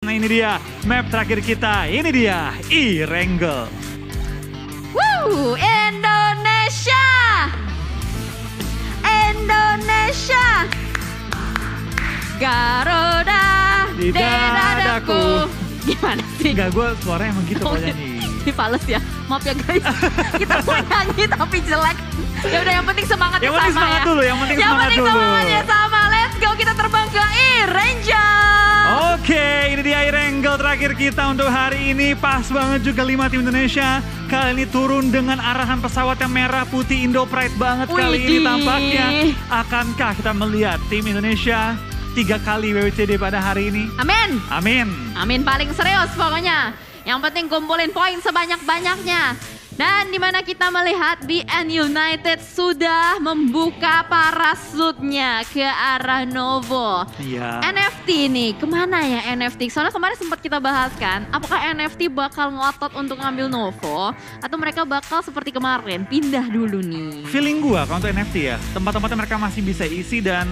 Nah ini dia map terakhir kita, ini dia Erangel. Woo, Indonesia! Indonesia! Garuda Di dadaku. Gimana sih? Enggak, gue suaranya emang gitu kalau nyanyi. Ini fals ya, maaf ya guys. Kita mau nyanyi tapi jelek. Ya udah yang penting semangatnya Yang penting sama semangat ya. dulu, yang penting semangat dulu. Semangatnya sama. Let's go, kita terbang ke Erangel. Oke, ini dia Erangel terakhir kita untuk hari ini. Pas banget juga 5 tim Indonesia. Kali ini turun dengan arahan pesawat yang merah putih Indo Pride banget kali ini Widih. tampaknya. Akankah kita melihat tim Indonesia 3 kali WWCD pada hari ini? Amin. Amin. Amin paling serius pokoknya. Yang penting kumpulin poin sebanyak-banyaknya. Dan dimana kita melihat BN United sudah membuka parasutnya ke arah Novo. Iya. NFT nih, kemana ya NFT? Soalnya kemarin sempat kita bahas kan, apakah NFT bakal ngotot untuk ngambil Novo? Atau mereka bakal seperti kemarin, pindah dulu nih. Feeling gua kalau untuk NFT ya, tempat-tempatnya mereka masih bisa isi dan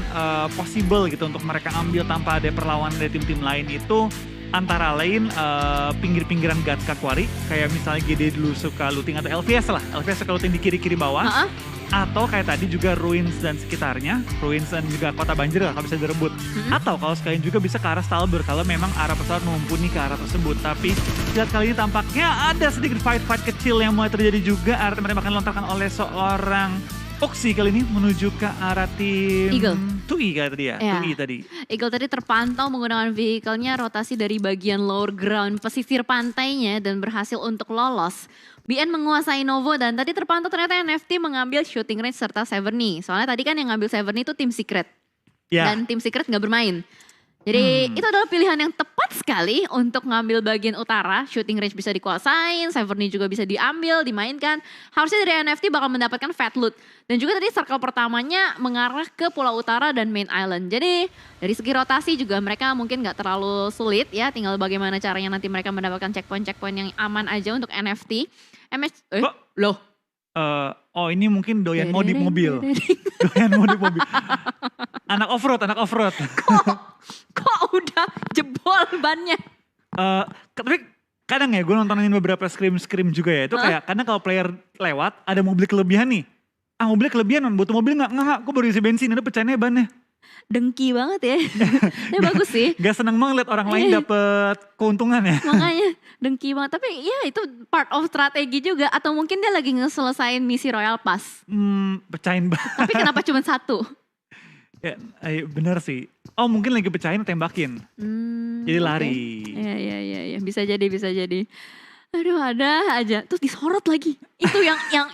possible gitu untuk mereka ambil tanpa ada perlawanan dari tim-tim lain itu. Antara lain pinggir-pinggiran Gatka Quarry, kayak misalnya GD dulu suka looting atau LVS lah. LVS suka looting di kiri-kiri bawah. Atau kayak tadi juga Ruins dan sekitarnya. Ruins dan juga Kota Banjir lah kalau bisa direbut. Atau kalau sekalian juga bisa ke arah Stalber kalau memang arah pesawat mumpuni ke arah tersebut. Tapi lihat kali ini tampaknya ada sedikit fight-fight kecil yang mulai terjadi juga. Arah tembakan dilontarkan oleh seorang Oxy kali ini menuju ke arah tim Eagle. TUI kayak tadi ya, Ya. TUI tadi. Eagle tadi terpantau menggunakan vehicle-nya rotasi dari bagian lower ground pesisir pantainya dan berhasil untuk lolos. BN menguasai Novo dan tadi terpantau ternyata NFT mengambil shooting range serta Severny. Soalnya tadi kan yang ngambil Severny itu tim Secret. Ya. Dan tim Secret nggak bermain. Jadi itu adalah pilihan yang tepat sekali untuk ngambil bagian utara. Shooting range bisa dikuasain, Severny juga bisa diambil, dimainkan. Harusnya dari NFT bakal mendapatkan fat loot. Dan juga tadi circle pertamanya mengarah ke Pulau Utara dan Main Island. Jadi dari segi rotasi juga mereka mungkin nggak terlalu sulit ya. Tinggal bagaimana caranya nanti mereka mendapatkan checkpoint-checkpoint yang aman aja untuk NFT. Loh. Oh ini mungkin doyan modif mobil. Doyan modif mobil. Anak off-road. Kok udah jebol bannya? Tapi kadang ya gue nontonin beberapa scrim juga ya. Itu kayak kadang kalau player lewat ada mobil kelebihan nih. Mobilnya kelebihan, butuh mobil nggak, gue baru isi bensin, ada pecahnya bannya. Dengki banget ya. Tapi bagus sih. Gak seneng banget liat orang lain dapet keuntungan ya. Makanya dengki banget. Tapi ya itu part of strategi juga. Atau mungkin dia lagi ngeselesain misi Royal Pass. Pecahin banget. Tapi kenapa cuma satu? Ya, bener sih. Oh mungkin lagi pecahin tembakin. Jadi lari. Iya. Bisa jadi. Aduh ada aja. Terus disorot lagi. Itu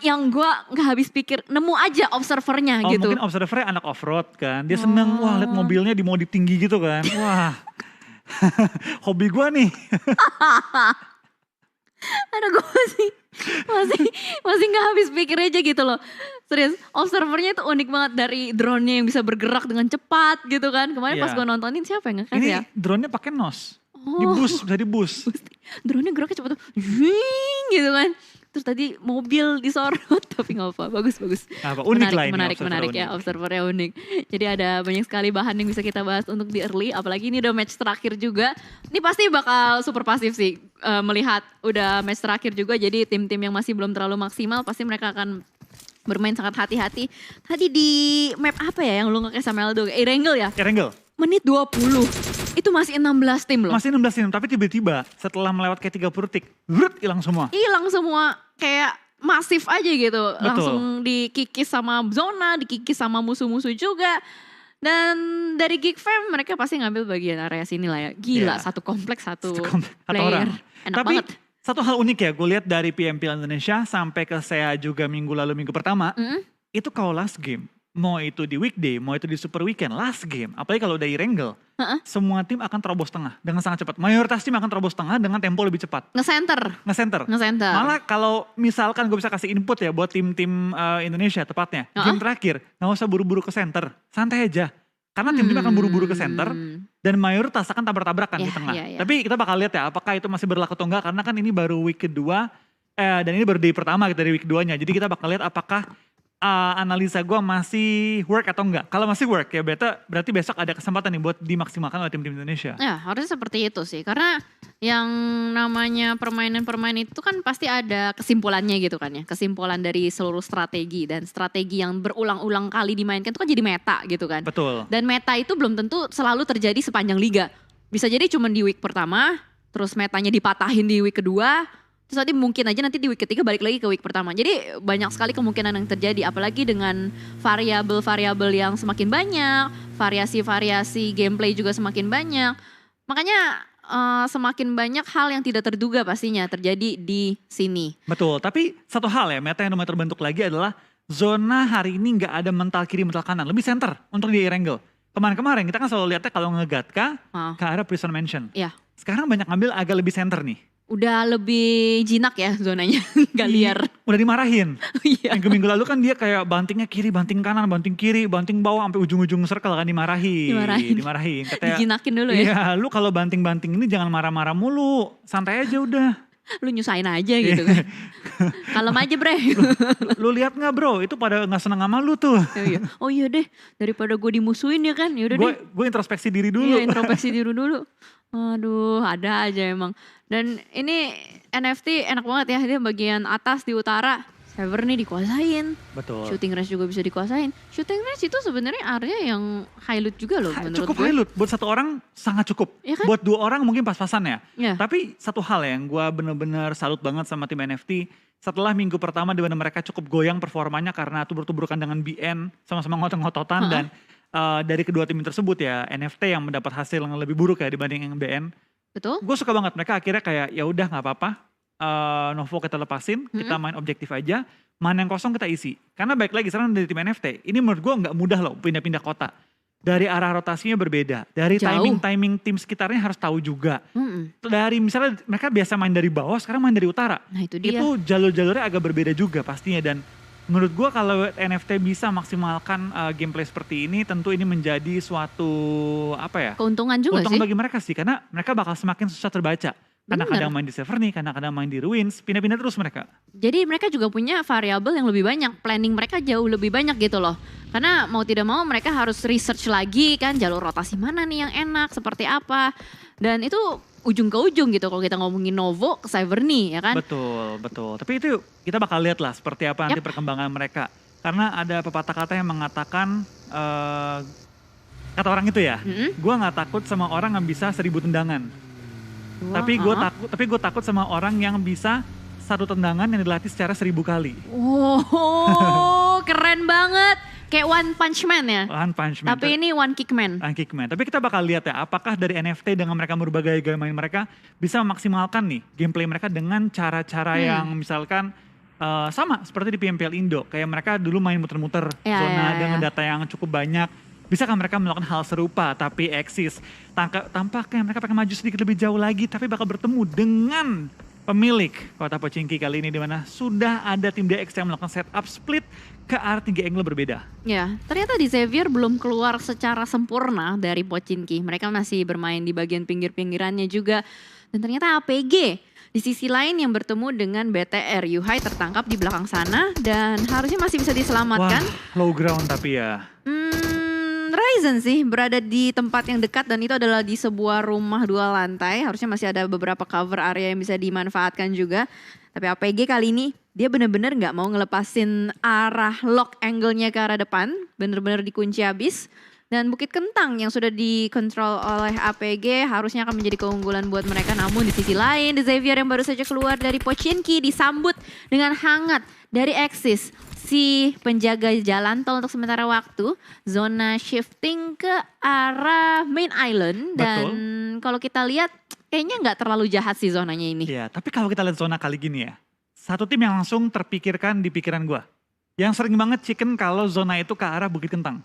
yang gue gak habis pikir. Nemu aja observernya gitu. Mungkin observernya anak off-road kan. Dia seneng, wah liat mobilnya dimodif tinggi gitu kan. Wah, hobi gue nih. Aduh gue masih gak habis pikir aja gitu loh. Serius, observernya itu unik banget dari drone-nya yang bisa bergerak dengan cepat gitu kan. Kemarin pas gue nontonin siapa yang ngekasih Ini ya? drone-nya pakai nos. Bisa di bus. Drone-nya geraknya cepet tuh, wing gitu kan. Terus tadi mobil disorot, tapi gak apa, bagus. Unik lah ini, menarik ya, observernya unik. Jadi ada banyak sekali bahan yang bisa kita bahas untuk di early, apalagi ini udah match terakhir juga. Ini pasti bakal super pasif sih, melihat udah match terakhir juga, jadi tim-tim yang masih belum terlalu maksimal, pasti mereka akan bermain sangat hati-hati. Tadi di map apa ya yang lu nge-cash sama Aldo? Erangel ya? Erangel. Menit 20. Itu masih 16 tim loh. Masih 16 tim, tapi tiba-tiba setelah melewat kayak 30 detik, hilang semua. Hilang semua, kayak masif aja gitu. Betul. Langsung dikikis sama zona, dikikis sama musuh-musuh juga. Dan dari Geek Fam mereka pasti ngambil bagian area sini lah ya. Gila, satu kompleks, satu player. Orang. Enak tapi, banget. satu hal unik ya, gue lihat dari PMPL Indonesia sampai ke SEA juga minggu pertama, itu kalau last game, mau itu di weekday, mau itu di super weekend, last game, apalagi kalau udah Erangel, semua tim akan terobos tengah dengan sangat cepat. Mayoritas tim akan terobos tengah dengan tempo lebih cepat. Nge-center. Malah kalau misalkan gue bisa kasih input ya buat tim-tim Indonesia tepatnya, game terakhir, gak usah buru-buru ke center, santai aja. Karena tim-tim akan buru-buru ke center dan mayoritas akan tabrak-tabrakan di tengah. Tapi kita bakal lihat ya apakah itu masih berlaku atau enggak, karena kan ini baru week kedua dan ini baru day pertama kita dari week 2-nya. Jadi kita bakal lihat apakah analisa gue masih work atau enggak. Kalau masih work ya berarti besok ada kesempatan nih buat dimaksimalkan oleh tim-tim Indonesia. Ya harusnya seperti itu sih. Karena yang namanya permainan-permainan itu kan pasti ada kesimpulannya gitu kan ya. Kesimpulan dari seluruh strategi. Dan strategi yang berulang-ulang kali dimainkan itu kan jadi meta gitu kan. Betul. Dan meta itu belum tentu selalu terjadi sepanjang liga. Bisa jadi cuma di week pertama, terus metanya dipatahin di week kedua, terus nanti mungkin aja nanti di week ketiga balik lagi ke week pertama. Jadi banyak sekali kemungkinan yang terjadi, apalagi dengan variabel-variabel yang semakin banyak, variasi-variasi gameplay juga semakin banyak. Makanya semakin banyak hal yang tidak terduga pastinya terjadi di sini. Betul, tapi satu hal ya, meta yang mulai terbentuk lagi adalah zona hari ini nggak ada mental kiri, mental kanan, lebih center untuk di air angle. Kemarin-kemarin kita kan selalu lihatnya kalau ngegatka ke arah prison mansion. Iya. Sekarang banyak ngambil agak lebih center nih. Udah lebih jinak ya zonanya, gak liar. Udah dimarahin. Iya. Minggu lalu kan dia kayak bantingnya kiri, banting kanan, banting kiri, banting bawah sampai ujung-ujung circle kan dimarahin. Katanya, dijinakin dulu ya. Iya, lu kalau banting-banting ini jangan marah-marah mulu, santai aja udah. Lu nyusahin aja gitu kan. Kalem aja bre. Lu lihat nggak bro, itu pada nggak seneng sama lu tuh. Oh iya deh, daripada gue dimusuhin ya kan, yaudah deh. Gue introspeksi diri dulu. Iya, introspeksi diri dulu. Aduh, ada aja emang. Dan ini NFT enak banget ya, dia bagian atas di utara. Server nih dikuasain. Betul. Shooting range juga bisa dikuasain. Shooting range itu sebenarnya area yang high loot juga loh menurut cukup gue. high loot, buat satu orang sangat cukup. Ya kan? Buat dua orang mungkin pas-pasan ya. Ya. Tapi satu hal yang gue bener-bener salut banget sama tim NFT. Setelah minggu pertama di mana mereka cukup goyang performanya karena tubruk-tubrukan dengan BN. Sama-sama ngotot-ngototan dan dari kedua tim tersebut ya NFT yang mendapat hasil yang lebih buruk ya dibanding yang BN. Betul. Gue suka banget mereka akhirnya kayak ya udah nggak apa-apa. Novo kita lepasin, kita main objektif aja. Mana yang kosong kita isi. Karena baik lagi sekarang dari tim NFT, ini menurut gue nggak mudah loh pindah-pindah kota. Dari arah rotasinya berbeda. Dari timing tim sekitarnya harus tahu juga. Dari misalnya mereka biasa main dari bawah, sekarang main dari utara. Nah itu dia. Itu jalur-jalurnya agak berbeda juga pastinya. Dan menurut gue kalau NFT bisa maksimalkan gameplay seperti ini, tentu ini menjadi suatu keuntungan juga keuntungan sih. bagi mereka sih. Karena mereka bakal semakin susah terbaca. Karena kadang main di Severny, kadang main di Ruins, pindah-pindah terus mereka. Jadi mereka juga punya variabel yang lebih banyak, planning mereka jauh lebih banyak gitu loh. Karena mau tidak mau mereka harus research lagi kan jalur rotasi mana nih yang enak, seperti apa. Dan itu ujung ke ujung gitu kalau kita ngomongin Novo ke Severny ya kan. Betul. Tapi itu kita bakal lihat lah seperti apa nanti perkembangan mereka. Karena ada pepatah kata yang mengatakan, kata orang itu ya, gue gak takut sama orang yang bisa 1000 tendangan. Tapi gue takut sama orang yang bisa 1 tendangan yang dilatih secara 1000 kali. Oh, keren banget. Kayak One Punch Man ya. One Punch Man. Tapi ini One Kick Man. One Kick Man. Tapi kita bakal lihat ya, apakah dari NFT dengan mereka merubah gaya main mereka bisa memaksimalkan nih gameplay mereka dengan cara-cara yang misalkan sama seperti di PMPL Indo. Kayak mereka dulu main muter-muter zona dengan data yang cukup banyak. Bisakah mereka melakukan hal serupa tapi eksis? Tampaknya mereka pengen maju sedikit lebih jauh lagi tapi bakal bertemu dengan pemilik Kota Pochinki kali ini di mana sudah ada tim DX yang melakukan setup split ke arah 3 angle berbeda. Ya, ternyata di Xavier belum keluar secara sempurna dari Pochinki. Mereka masih bermain di bagian pinggir-pinggirannya juga. Dan ternyata APG di sisi lain yang bertemu dengan BTR. Yuhai tertangkap di belakang sana dan harusnya masih bisa diselamatkan. Wah, low ground tapi ya. Ryzen sih berada di tempat yang dekat dan itu adalah di sebuah rumah 2 lantai. Harusnya masih ada beberapa cover area yang bisa dimanfaatkan juga. Tapi APG kali ini dia benar-benar gak mau ngelepasin arah lock angle-nya ke arah depan. Benar-benar dikunci habis. Dan Bukit Kentang yang sudah dikontrol oleh APG harusnya akan menjadi keunggulan buat mereka. Namun di sisi lain, The Xavier yang baru saja keluar dari Pochinki disambut dengan hangat dari Axis. Si penjaga jalan tol untuk sementara waktu, zona shifting ke arah main island. Dan kalau kita lihat kayaknya nggak terlalu jahat sih zonanya ini. Iya, tapi kalau kita lihat zona kali gini ya, satu tim yang langsung terpikirkan di pikiran gue. Yang sering banget chicken kalau zona itu ke arah Bukit Kentang.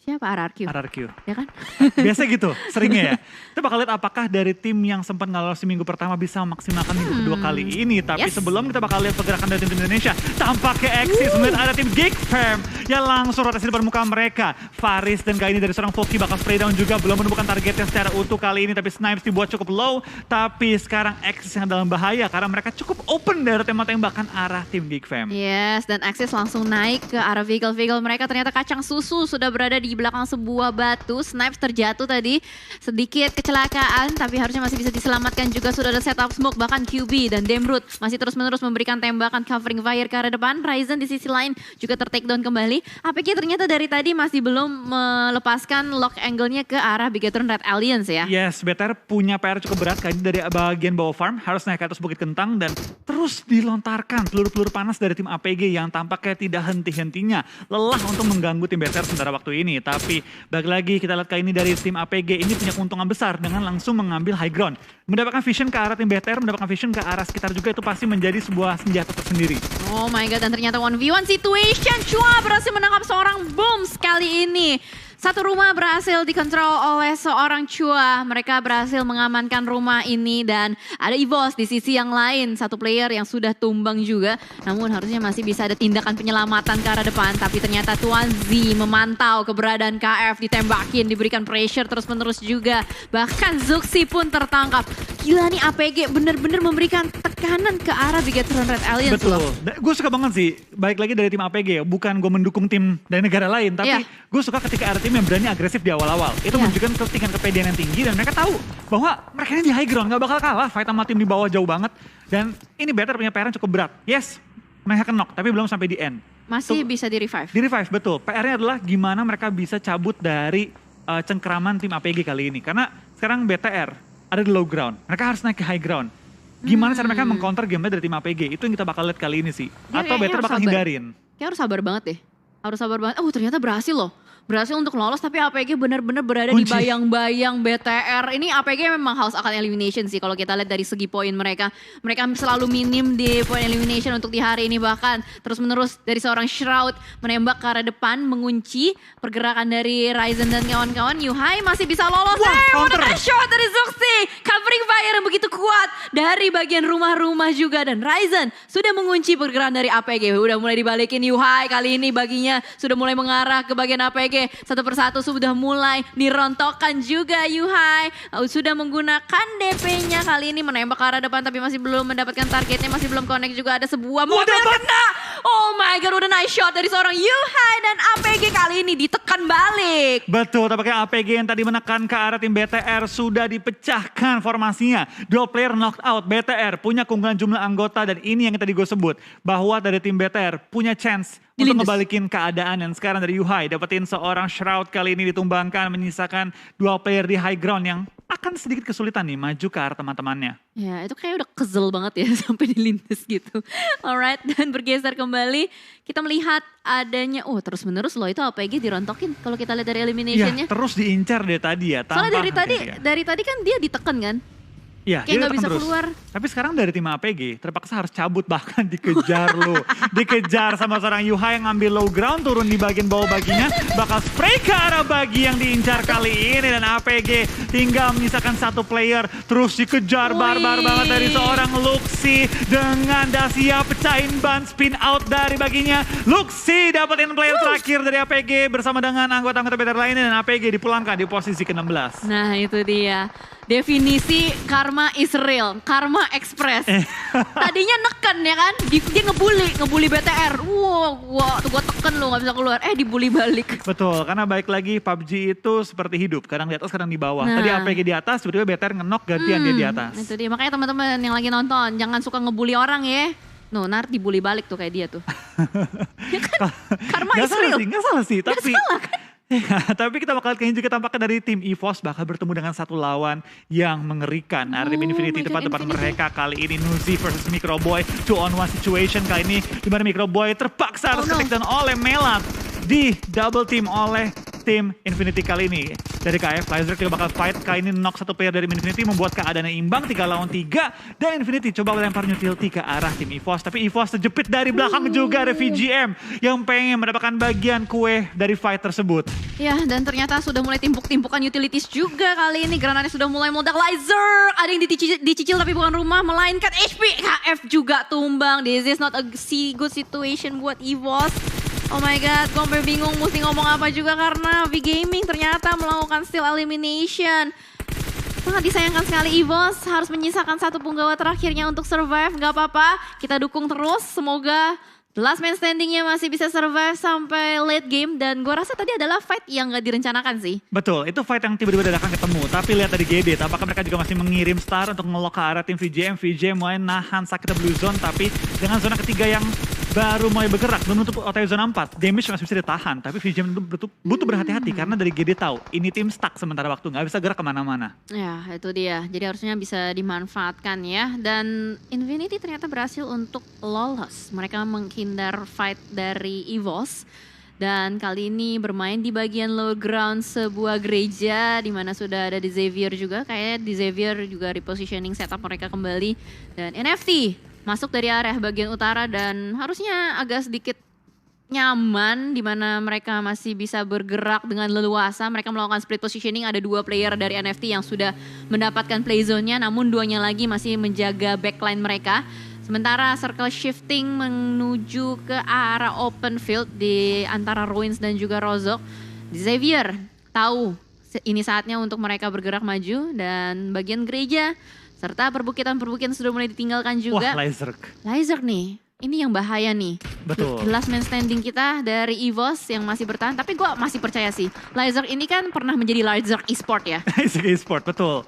Siapa? RRQ. RRQ. Ya kan? Biasa gitu, seringnya ya. Kita bakal lihat apakah dari tim yang sempat nggak lolos di minggu pertama bisa memaksimalkan minggu kedua kali ini. Tapi sebelum kita bakal lihat pergerakan dari tim Indonesia, tampaknya Exis melihat ada tim Geek Fam yang langsung rotasi di depan muka mereka. Faris dan kali ini dari seorang Foki bakal spray down juga, belum menemukan targetnya secara utuh kali ini. Tapi Snipes dibuat cukup low, tapi sekarang Exis yang dalam bahaya karena mereka cukup open dari tembak-tembakan arah tim Geek Fam. Yes, dan Exis langsung naik ke arah vehicle mereka. Ternyata kacang susu sudah berada di belakang sebuah batu. Snipes terjatuh tadi, sedikit kecelakaan, tapi harusnya masih bisa diselamatkan juga. Sudah ada setup smoke, bahkan QB dan Demrut masih terus-menerus memberikan tembakan covering fire ke arah depan. Ryzen di sisi lain juga ter-takedown kembali. APG ternyata dari tadi masih belum melepaskan lock angle-nya ke arah Bigetron Red Alliance ya. Yes, BTR punya PR cukup berat kali dari bagian bawah farm, harus naik ke atas Bukit Kentang dan terus dilontarkan peluru-peluru panas dari tim APG yang tampaknya tidak henti-hentinya. Lelah untuk mengganggu tim BTR sementara waktu ini. Tapi balik lagi kita lihat kali ini dari tim APG ini punya keuntungan besar dengan langsung mengambil high ground. Mendapatkan vision ke arah tim BTR, mendapatkan vision ke arah sekitar juga, itu pasti menjadi sebuah senjata tersendiri. Oh my god, dan ternyata 1v1 situation. Chua berhasil menangkap seorang Booms kali ini. Satu rumah berhasil dikontrol oleh seorang Chua. Mereka berhasil mengamankan rumah ini dan ada EVOS di sisi yang lain. Satu player yang sudah tumbang juga. Namun harusnya masih bisa ada tindakan penyelamatan ke arah depan. Tapi ternyata Tuan Z memantau keberadaan KF, ditembakin, diberikan pressure terus-menerus juga. Bahkan Zuxi pun tertangkap. Gila nih APG bener-bener memberikan tekanan ke arah Bigetron Red Alliance. Betul. Gue suka banget sih, baik lagi dari tim APG. Bukan gue mendukung tim dari negara lain, tapi gue suka ketika ada tim yang berani agresif di awal-awal. Itu menunjukkan tingkat kepedean yang tinggi dan mereka tahu bahwa mereka ini di high ground, gak bakal kalah fight sama tim di bawah jauh banget. Dan ini Better punya PR yang cukup berat. Yes, mereka knock tapi belum sampai di end. Masih bisa di revive. Di revive, betul. PR-nya adalah gimana mereka bisa cabut dari cengkeraman tim APG kali ini. Karena sekarang BTR ada di low ground, mereka harus naik ke high ground. Gimana cara mereka mengcounter game dari tim APG? Itu yang kita bakal lihat kali ini sih. Atau Better bakal hindarin. Kayak harus sabar banget deh. Harus sabar banget. Oh ternyata berhasil loh. Berhasil untuk lolos, tapi APG benar-benar berada di bayang-bayang BTR. Ini APG memang haus akan elimination sih kalau kita lihat dari segi poin mereka. Mereka selalu minim di poin elimination untuk di hari ini. Bahkan terus-menerus dari seorang Shroud menembak ke arah depan, mengunci pergerakan dari Ryzen dan kawan-kawan. Yuhai masih bisa lolos. What a shot dari Zuxi. Covering fire yang begitu kuat dari bagian rumah-rumah juga. Dan Ryzen sudah mengunci pergerakan dari APG. Udah mulai dibalikin Yuhai kali ini baginya. Sudah mulai mengarah ke bagian APG. Satu persatu sudah mulai dirontokkan juga Yuhai. Sudah menggunakan DP-nya kali ini menembak ke arah depan tapi masih belum mendapatkan targetnya, masih belum connect juga. Ada sebuah mobil kena. Oh my god, udah nice shot dari seorang Yuhai dan APG kali ini ditekan balik. Betul, tampaknya APG yang tadi menekan ke arah tim BTR sudah dipecahkan formasinya. Dua player knocked out. BTR punya keunggulan jumlah anggota dan ini yang tadi gue sebut. Bahwa dari tim BTR punya chance untuk ngebalikin keadaan dan sekarang dari Yuhai dapetin seorang Shroud kali ini ditumbangkan, menyisakan dua player di high ground yang akan sedikit kesulitan nih maju ke arah teman-temannya. Ya itu kayak udah kesel banget ya sampai dilindas gitu. Alright, dan bergeser kembali kita melihat adanya, terus-menerus loh itu APG dirontokin kalau kita lihat dari eliminationnya. Ya terus diincar dari tadi ya. Soalnya dari tadi kan dia ditekan kan. Ya, kayak nggak bisa terus keluar. Tapi sekarang dari tim APG terpaksa harus cabut, bahkan dikejar loh. Dikejar sama seorang Yuhai yang ngambil low ground, turun di bagian bawah baginya. Bakal spray ke arah bagi yang diincar kali ini. Dan APG tinggal menyisakan satu player. Terus dikejar barbar banget dari seorang Luxi. Dengan Dacia pecahin ban spin out dari baginya. Luxi dapetin player terakhir dari APG bersama dengan anggota-anggota BTR lainnya. Dan APG dipulangkan di posisi ke-16. Nah itu dia. Definisi karma is real, karma express. Tadinya neken ya kan, dia ngebully BTR. Wah, tuh gue teken lo gak bisa keluar. Dibully balik. Betul, karena baik lagi PUBG itu seperti hidup. Kadang di atas, kadang di bawah. Tadi APG di atas, tiba-tiba BTR ngenok gantian dia di atas. Itu dia, makanya teman-teman yang lagi nonton, jangan suka ngebully orang ya. Nar dibully balik tuh kayak dia tuh. Ya kan, karma is real. Gak salah sih, tapi... Gak salah kan? Tapi kita bakal lihat juga tampaknya dari tim EVOS bakal bertemu dengan satu lawan yang mengerikan. Tim Infinity tepat mereka kali ini. Nuzi versus Microboy 2-on-1 situation kali ini. Dimana Microboy terpaksa harus ketik dan oleh Melat. Di double team oleh tim Infinity kali ini. Dari KF, Lyzerk juga bakal fight. Kali ini knock satu player dari Infinity membuat keadaannya imbang 3 lawan 3. Dan Infinity coba lempar utility ke arah tim EVOS. Tapi EVOS terjepit dari belakang juga ada VGM yang pengen mendapatkan bagian kue dari fight tersebut. Ya, dan ternyata sudah mulai timpuk-timpukan utilities juga kali ini. Granatnya sudah mulai meledak. Lyzerk ada yang dicicil tapi bukan rumah, melainkan HP. KF juga tumbang. This is not a good situation buat EVOS. Oh my god, gue sampai bingung mesti ngomong apa juga karena V-Gaming ternyata melakukan steal elimination. Sangat disayangkan sekali EVOS harus menyisakan satu punggawa terakhirnya untuk survive. Gak apa-apa, kita dukung terus. Semoga the last man standingnya masih bisa survive sampai late game. Dan gue rasa tadi adalah fight yang gak direncanakan sih. Betul, itu fight yang tiba-tiba dadakan ketemu. Tapi lihat dari GD, tampaknya mereka juga masih mengirim star untuk ngelok ke arah tim VGM. VGM mulai nahan sakit blue zone, tapi dengan zona ketiga yang baru mulai bergerak menutup OTW zona 4. Damage masih bisa ditahan, tapi VGM butuh berhati-hati karena dari GD tahu ini tim stuck sementara waktu, nggak bisa gerak kemana-mana. Ya, itu dia. Jadi harusnya bisa dimanfaatkan ya. Dan Infinity ternyata berhasil untuk lolos. Mereka menghindar fight dari EVOS. Dan kali ini bermain di bagian low ground sebuah gereja di mana sudah ada di Xavier juga. Kayaknya di Xavier juga repositioning setup mereka kembali. Dan NFT masuk dari area bagian utara dan harusnya agak sedikit nyaman di mana mereka masih bisa bergerak dengan leluasa. Mereka melakukan split positioning, ada 2 player dari NFT yang sudah mendapatkan play zone-nya, namun 2-nya lagi masih menjaga backline mereka. Sementara circle shifting menuju ke arah open field di antara Ruins dan juga Rozok. Xavier tahu ini saatnya untuk mereka bergerak maju dan bagian gereja serta perbukitan-perbukitan sudah mulai ditinggalkan juga. Wah, Lyzerk. Lyzerk nih, ini yang bahaya nih. Betul. The last man standing kita dari EVOS yang masih bertahan. Tapi gue masih percaya sih, Lyzerk ini kan pernah menjadi Lyzerk eSport ya. eSport, betul.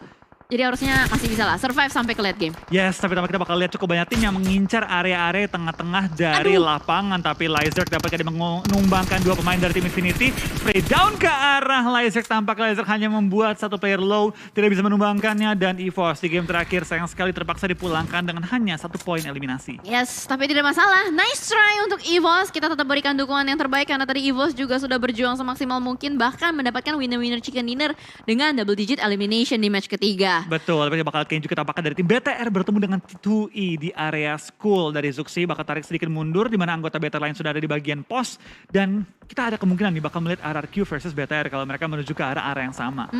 Jadi harusnya masih bisa lah survive sampai ke late game. Yes, tapi kita bakal lihat cukup banyak tim yang mengincar area-area tengah-tengah dari lapangan. Tapi Lyzerk dapat menumbangkan 2 pemain dari tim Infinity. Spray down ke arah Lyzerk. Tampak Lyzerk hanya membuat 1 player low. Tidak bisa menumbangkannya. Dan EVOS di game terakhir sayang sekali terpaksa dipulangkan dengan hanya 1 poin eliminasi. Yes, tapi tidak masalah. Nice try untuk EVOS. Kita tetap berikan dukungan yang terbaik karena tadi EVOS juga sudah berjuang semaksimal mungkin. Bahkan mendapatkan winner-winner chicken dinner dengan double digit elimination di match ketiga. Betul, tapi bakal kayaknya juga tampaknya dari tim BTR bertemu dengan T2E di area school dari Zuxi bakal tarik sedikit mundur di mana anggota BTR lain sudah ada di bagian pos dan kita ada kemungkinan nih bakal melihat RRQ versus BTR kalau mereka menuju ke arah yang sama.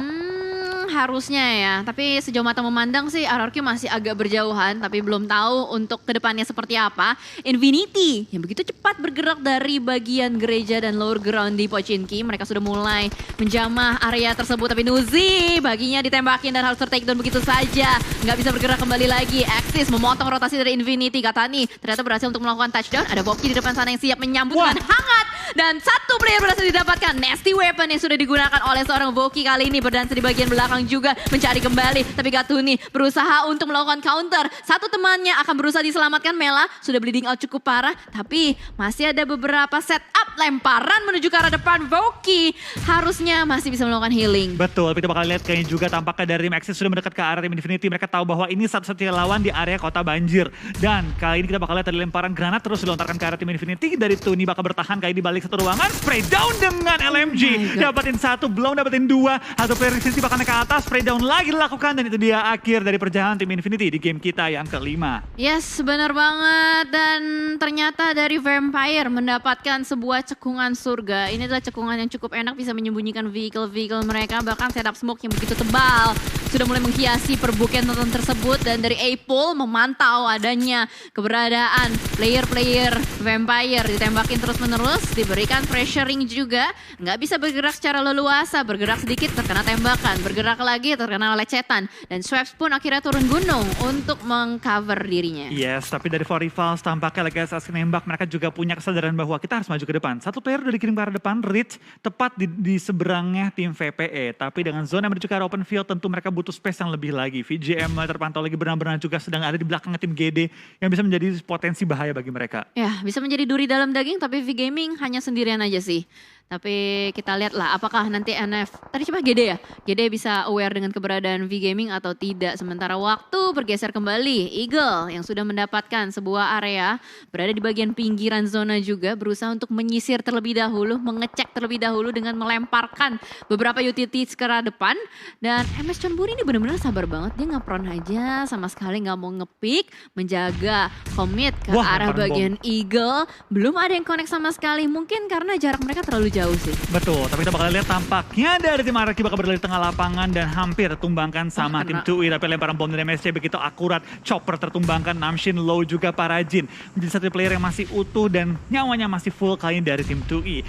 Harusnya ya, tapi sejauh mata memandang sih RRQ masih agak berjauhan, tapi belum tahu untuk kedepannya seperti apa. Infinity yang begitu cepat bergerak dari bagian gereja dan lower ground di Pochinki, mereka sudah mulai menjamah area tersebut, tapi Nuzi baginya ditembakin dan harus tertakedown begitu saja. Nggak bisa bergerak kembali lagi. Axis memotong rotasi dari Infinity, Katani ternyata berhasil untuk melakukan touchdown. Ada Bobki di depan sana yang siap menyambut dengan hangat. Dan 1 player berhasil didapatkan. Nasty weapon yang sudah digunakan oleh seorang Voki kali ini berdansa di bagian belakang juga mencari kembali. Tapi Gatuni berusaha untuk melakukan counter. 1 temannya akan berusaha diselamatkan. Mela sudah bleeding out cukup parah. Tapi masih ada beberapa setup lemparan menuju ke arah depan. Voki harusnya masih bisa melakukan healing. Betul, tapi kita bakal lihat kayaknya juga tampaknya dari tim Axis sudah mendekat ke arah tim Infinity. Mereka tahu bahwa ini satu-satunya lawan di area kota banjir. Dan kali ini kita bakal lihat ada lemparan granat terus dilontarkan ke arah tim Infinity. Dari Tuni bakal bertahan kali di balik satu ruangan. Spray down dengan LMG. Dapatin 1, belum dapatin 2. 1 player Infinity bakal naik ke atas. Spray down lagi dilakukan dan itu dia akhir dari perjalanan tim Infinity di game kita yang kelima. Yes, benar banget. Dan ternyata dari Vampire mendapatkan sebuah cekungan surga. Ini adalah cekungan yang cukup enak, bisa menyembunyikan vehicle-vehicle mereka. Bahkan setup smoke yang begitu tebal sudah mulai menghiasi perbukitan tersebut. Dan dari Apple memantau adanya keberadaan player-player Vampire. Ditembakin terus-menerus, diberikan pressuring juga. Nggak bisa bergerak secara leluasa, bergerak sedikit terkena tembakan, bergerak lagi terkena lecetan. Dan Swaps pun akhirnya turun gunung untuk mengcover dirinya. Yes, tapi dari 4 rivals tampaknya lagi asal nembak. Mereka juga punya kesadaran bahwa kita harus maju ke depan. 1 player udah dikirim ke arah depan, Rich, tepat di seberangnya tim VPE. Tapi dengan zona menuju ke arah open field, tentu mereka butuh space yang lebih lagi. VGM terpantau lagi benar-benar juga sedang ada di belakangnya tim GD yang bisa menjadi potensi bahaya bagi mereka. Ya, bisa menjadi duri dalam daging, tapi V-Gaming hanya sendirian aja sih. Tapi kita lihat lah apakah nanti tadi coba Gede ya? Gede bisa aware dengan keberadaan V-Gaming atau tidak. Sementara waktu bergeser kembali. Eagle yang sudah mendapatkan sebuah area berada di bagian pinggiran zona juga, berusaha untuk menyisir terlebih dahulu, mengecek terlebih dahulu dengan melemparkan beberapa utilities ke arah depan. Dan MS Chonburi ini benar-benar sabar banget. Dia nge-prone aja, sama sekali nggak mau nge-pick, menjaga commit ke arah bagian Eagle. Belum ada yang connect sama sekali, mungkin karena jarak mereka terlalu jauh sih. Betul, tapi kita bakal lihat tampaknya dari tim RRQ bakal berada di tengah lapangan dan hampir tumbangkan sama tim 2i. Tapi lemparan bom dari MSC begitu akurat, chopper tertumbangkan, Namshin low juga Parajin. Menjadi satu player yang masih utuh dan nyawanya masih full kali ini dari tim 2i.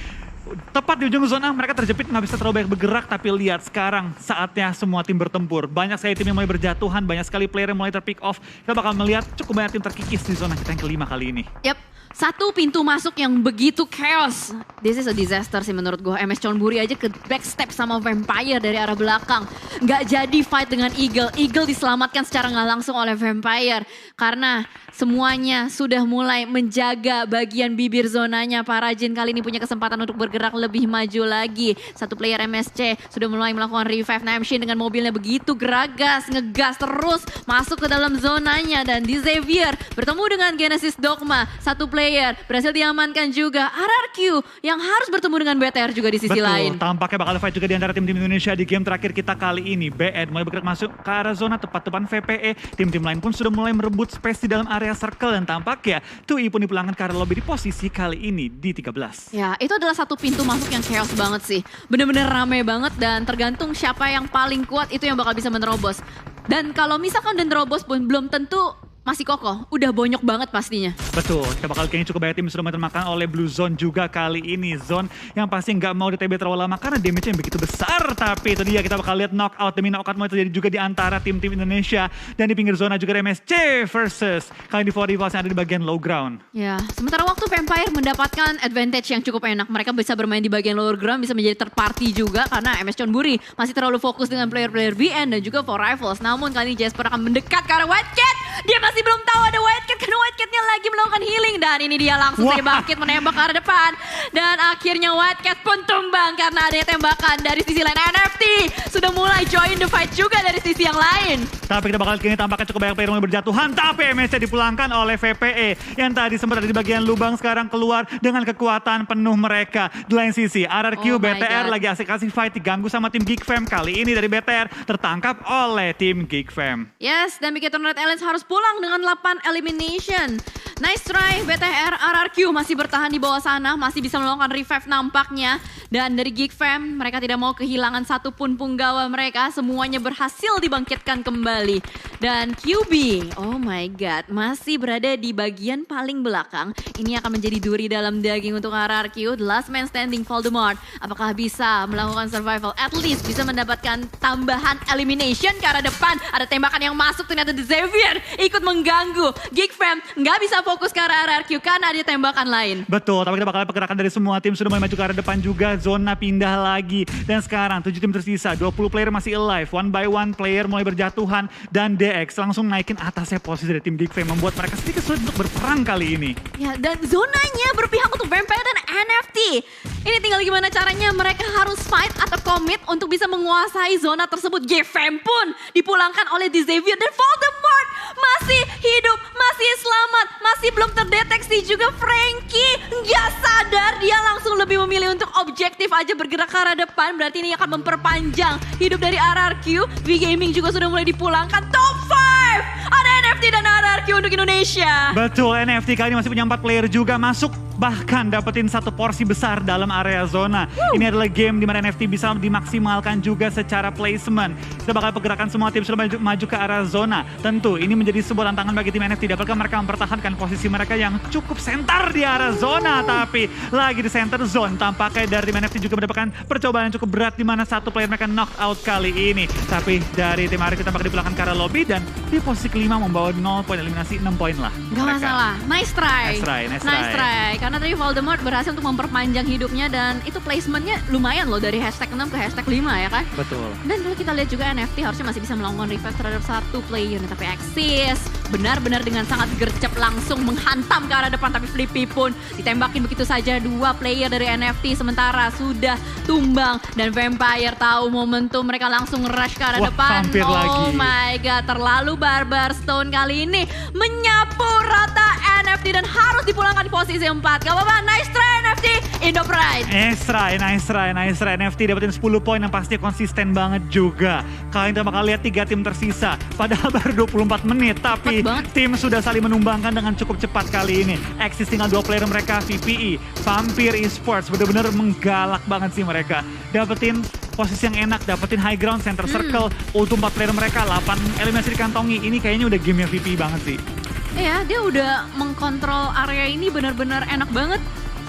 Tepat di ujung zona mereka terjepit, nggak bisa terlalu banyak bergerak, tapi lihat sekarang saatnya semua tim bertempur. Banyak sekali tim yang mulai berjatuhan, banyak sekali player yang mulai terpick off. Kita bakal melihat cukup banyak tim terkikis di zona kita yang kelima kali ini. Yap, satu pintu masuk yang begitu chaos. This is a disaster sih menurut gue. MS Chonburi aja ke backstep sama Vampire dari arah belakang. Nggak jadi fight dengan Eagle. Eagle diselamatkan secara nggak langsung oleh Vampire. Karena semuanya sudah mulai menjaga bagian bibir zonanya. Parajin kali ini punya kesempatan untuk bergerak lebih maju lagi. Satu player MSC sudah mulai melakukan revive Namshin dengan mobilnya begitu geragas. Ngegas terus masuk ke dalam zonanya. Dan di Xavier bertemu dengan Genesis Dogma. Satu player berhasil diamankan juga. RRQ yang harus bertemu dengan BTR juga di sisi lain. Betul, tampaknya bakal fight juga di antara tim-tim Indonesia di game terakhir kita kali ini. BN mulai bergerak masuk ke arah zona tepat depan VPE. Tim-tim lain pun sudah mulai merebut space di dalam area circle. Dan tampaknya 2i pun dipulangkan ke arah lobby di posisi kali ini di 13. Ya, itu adalah satu pintu masuk yang chaos banget sih. Bener-bener rame banget dan tergantung siapa yang paling kuat itu yang bakal bisa menerobos. Dan kalau misalkan udah nerobos pun belum tentu masih kokoh, udah bonyok banget pastinya. Betul, kita bakal kayaknya cukup banyak tim sudah termakan oleh Blue Zone juga kali ini. Zone yang pasti nggak mau di-TB terlalu lama karena damage-nya yang begitu besar. Tapi itu dia, kita bakal lihat knockout demi knockout mau terjadi juga di antara tim-tim Indonesia. Dan di pinggir zona juga ada MSC versus kali ini 4 yang ada di bagian low ground. Ya, sementara waktu Vampire mendapatkan advantage yang cukup enak. Mereka bisa bermain di bagian lower ground, bisa menjadi third party juga karena MS Chonburi masih terlalu fokus dengan player-player BN dan juga 4Rifles. Namun kali ini Jasper akan mendekat ke arah White Cat. Dia masih belum tahu ada White Cat karena White Cat-nya lagi melakukan healing. Dan ini dia langsung saja bangkit menembak ke arah depan. Dan akhirnya White Cat pun tumbang karena ada tembakan dari sisi lain. NFT sudah mulai join the fight juga dari sisi yang lain. Tapi kita bakal kini tampaknya cukup banyak player mulai berjatuhan. Tapi MSC dipulangkan oleh VPE yang tadi sempat ada di bagian lubang, sekarang keluar dengan kekuatan penuh mereka. Di lain sisi RRQ BTR lagi asik-asik fight, diganggu sama tim Geek Fam. Kali ini dari BTR tertangkap oleh tim Geek Fam. Yes, dan Big Red Alliance harus pulang dengan 8 elimination. Nice try BTR. RRQ masih bertahan di bawah sana, masih bisa melakukan revive nampaknya. Dan dari Geek Fam, mereka tidak mau kehilangan satupun punggawa mereka. Semuanya berhasil dibangkitkan kembali. Dan QB, oh my god, masih berada di bagian paling belakang. Ini akan menjadi duri dalam daging untuk RRQ. The last man standing, Voldemort. Apakah bisa melakukan survival? At least bisa mendapatkan tambahan elimination ke arah depan. Ada tembakan yang masuk, ternyata The Xavier ikut mengganggu. Geek Fam nggak bisa fokus ke arah RRQ karena ada tembakan lain. Betul, tapi kita bakal pergerakan dari semua tim sudah mulai maju ke arah depan juga. Zona pindah lagi. Dan sekarang 7 tim tersisa, 20 player masih alive. One by one player mulai berjatuhan. Dan DX langsung naikin atasnya posisi dari tim Geek Fam, membuat mereka sedikit sulit untuk berperang kali ini. Ya, dan zonanya berpihak untuk Vampire dan NFT. Ini tinggal gimana caranya mereka harus fight atau commit untuk bisa menguasai zona tersebut. Geek Fam pun dipulangkan oleh The Xavier dan Voldemort masih hidup, masih selamat, masih belum terdeteksi juga. Frankie nggak sadar, dia langsung lebih memilih untuk objektif aja bergerak ke arah depan. Berarti ini akan memperpanjang hidup dari RRQ. V-Gaming juga sudah mulai dipulangkan. Top 5 ada NFT dan RRQ untuk Indonesia. Betul, NFT kali ini masih punya 4 player juga masuk. Bahkan dapetin satu porsi besar dalam area zona. Ini adalah game di mana NFT bisa dimaksimalkan juga secara placement. Kita bakal pergerakan semua tim sudah maju ke arah zona. Tentu ini menjadi sebuah tantangan bagi tim NFT. Dapatkah mereka mempertahankan posisi mereka yang cukup sentar di arah zona. Tapi lagi di center zone. Tampaknya dari tim NFT juga mendapatkan percobaan yang cukup berat di mana satu player mereka knock out kali ini. Tapi dari tim RRQ tampaknya dipulangkan ke arah lobby dan di posisi kelima membawa 0 poin, eliminasi 6 poin lah. Gak masalah, nice try. Nice try. Karena tadi Voldemort berhasil untuk memperpanjang hidupnya dan itu placementnya lumayan loh dari hashtag 6 ke hashtag 5 ya kan? Betul. Dan kalau kita lihat juga NFT harusnya masih bisa melakukan revive terhadap satu player. Tapi Axis benar-benar dengan sangat gercep langsung menghantam ke arah depan. Tapi Flippy pun ditembakin begitu saja 2 player dari NFT. Sementara sudah tumbang dan Vampire tahu momentum, mereka langsung rush ke arah depan. Vampir lagi. My god, terlalu barbar. Stone kali ini menyapu rata NFT dan harus dipulangkan di posisi 4. Gak apa-apa, nice try NFT, Indo Pride. Nice try NFT dapetin 10 poin yang pasti konsisten banget juga. Kalian udah bakal lihat 3 tim tersisa. Padahal baru 24 menit, tapi tim sudah saling menumbangkan dengan cukup cepat kali ini. Exist tinggal 2 player mereka, VPE, Vampir Esports, bener-bener menggalak banget sih mereka. Dapetin posisi yang enak, dapetin high ground, center circle, ulti 4 player mereka, 8 eliminasi dikantongi. Ini kayaknya udah gamenya VPE banget sih. Iya, dia udah mengkontrol area ini benar-benar enak banget.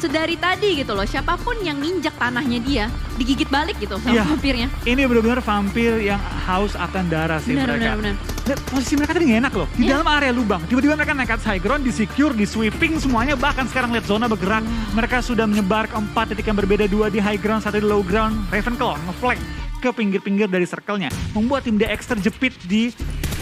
Sedari tadi gitu loh, siapapun yang nginjak tanahnya dia digigit balik gitu sama vampirnya. Ini benar-benar vampir yang haus akan darah sih mereka. Benar. Dan posisi mereka tadi gak enak loh, di dalam area lubang. Tiba-tiba mereka nekat high ground, di secure, di sweeping semuanya. Bahkan sekarang lihat zona bergerak. Mereka sudah menyebar ke 4 titik yang berbeda, 2 di high ground, 1 di low ground. Ravenclaw nge-flank ke pinggir-pinggir dari circle-nya. Membuat tim DX terjepit di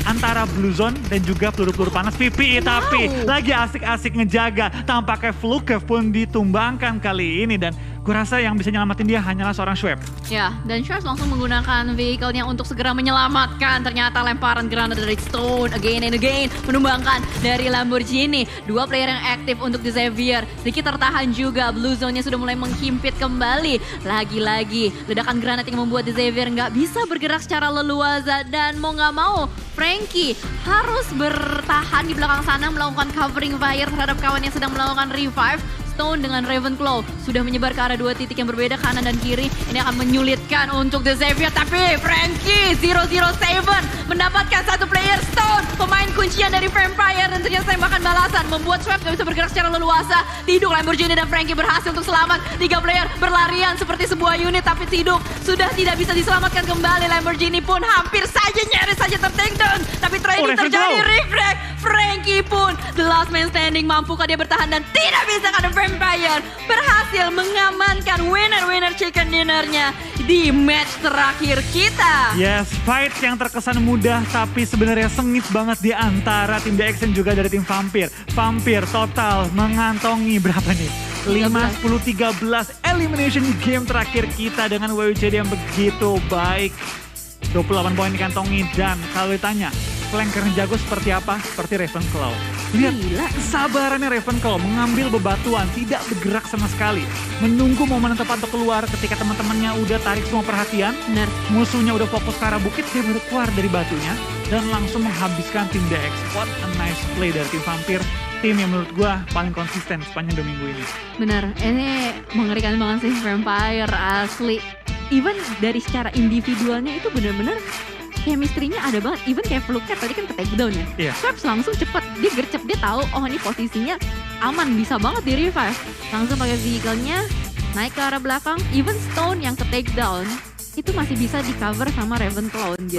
antara blue zone dan juga peluru-peluru panas VPE. Tapi lagi asik-asik ngejaga. Tampaknya Flukev pun ditumbangkan kali ini. Dan gue rasa yang bisa nyelamatin dia hanyalah seorang Schwab. Ya, dan Schwab langsung menggunakan vehicle-nya untuk segera menyelamatkan. Ternyata lemparan granat dari Stone again and again menumbangkan dari Lamborghini. 2 player yang aktif untuk The Xavier. Sedikit tertahan juga, blue zone-nya sudah mulai menghimpit kembali. Lagi-lagi ledakan granat yang membuat The Xavier nggak bisa bergerak secara leluasa. Dan mau nggak mau Frankie harus bertahan di belakang sana melakukan covering fire terhadap kawan yang sedang melakukan revive. Stone dengan Ravenclaw sudah menyebar ke arah 2 titik yang berbeda, kanan dan kiri. Ini akan menyulitkan untuk The Xavier, tapi Frankie 007 mendapatkan 1 player Stone, pemain kuncian dari Vampire, dan ternyata tembakan balasan membuat Schwab gak bisa bergerak secara leluasa. Tiduk Lamborghini dan Frankie berhasil untuk selamat. 3 player berlarian seperti sebuah unit, tapi Tiduk sudah tidak bisa diselamatkan kembali. Lamborghini pun hampir saja nyaris saja ter-take down, tapi trading terjadi, reflect. Frankie pun the last man standing, mampukah dia bertahan dan tidak bisa karena Vampire berhasil mengamankan winner chicken dinnernya di match terakhir kita. Yes, fight yang terkesan mudah tapi sebenarnya sengit banget di antara tim DX dan juga dari tim Vampir. Vampir total mengantongi berapa nih? 5-10-13 elimination game terakhir kita dengan WWJD yang begitu baik. 28 poin dikantongi, dan kalau ditanya flanker jago seperti apa? Seperti Ravenclaw. Lihat kesabarannya Ravenclaw mengambil bebatuan, tidak bergerak sama sekali. Menunggu momen yang tepat untuk keluar ketika teman-temannya udah tarik semua perhatian. Benar. Musuhnya udah fokus ke arah bukit, dia baru keluar dari batunya dan langsung menghabiskan tim DX. What a nice play dari tim Vampir. Tim yang menurut gue paling konsisten sepanjang 2 minggu ini. Benar, ini mengerikan banget sih Vampire asli. Even dari secara individualnya itu benar-benar chemistry-nya ada banget. Even kayak Flukev tadi kan ke takedown ya. Schwab langsung cepet, dia gercep, dia tahu oh ini posisinya aman, bisa banget di revive. Langsung pakai vehicle-nya naik ke arah belakang. Even Stone yang ke takedown itu masih bisa di cover sama Ravenclaw gitu.